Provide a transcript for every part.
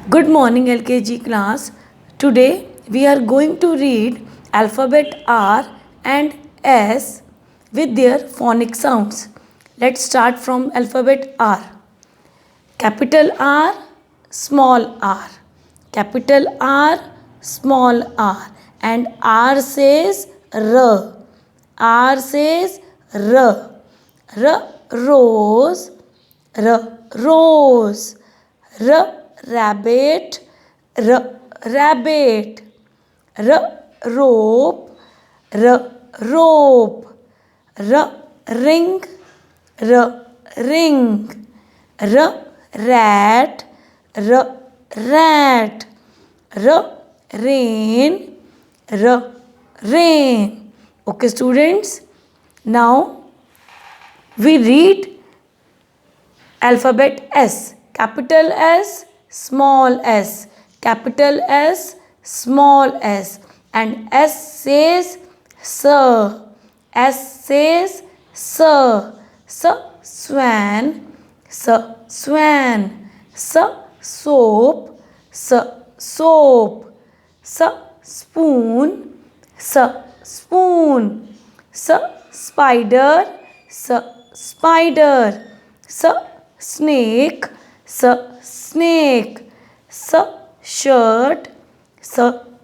Good morning LKG class. Today we are going to read alphabet R and S with their phonic sounds. Let's start from alphabet R. Capital R, small r. Capital R, small r. And R says R. R says R. R, rose. R, rose. R, rabbit. R, rabbit. R, rope. R, rope. R, ring. R, ring. R, rat. R, rat. R, rain. R, rain. Okay, students. Now we read alphabet S. Capital S, small s. Capital S, small s. And S says sir. S says sir. Swan. Swan. Soap. Soap. Spoon. Spoon. Spider. Spider. Snake. Snake. Shirt.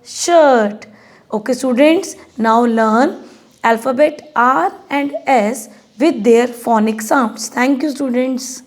Shirt. Okay, students, now learn alphabet R and S with their phonic sounds. Thank you, students.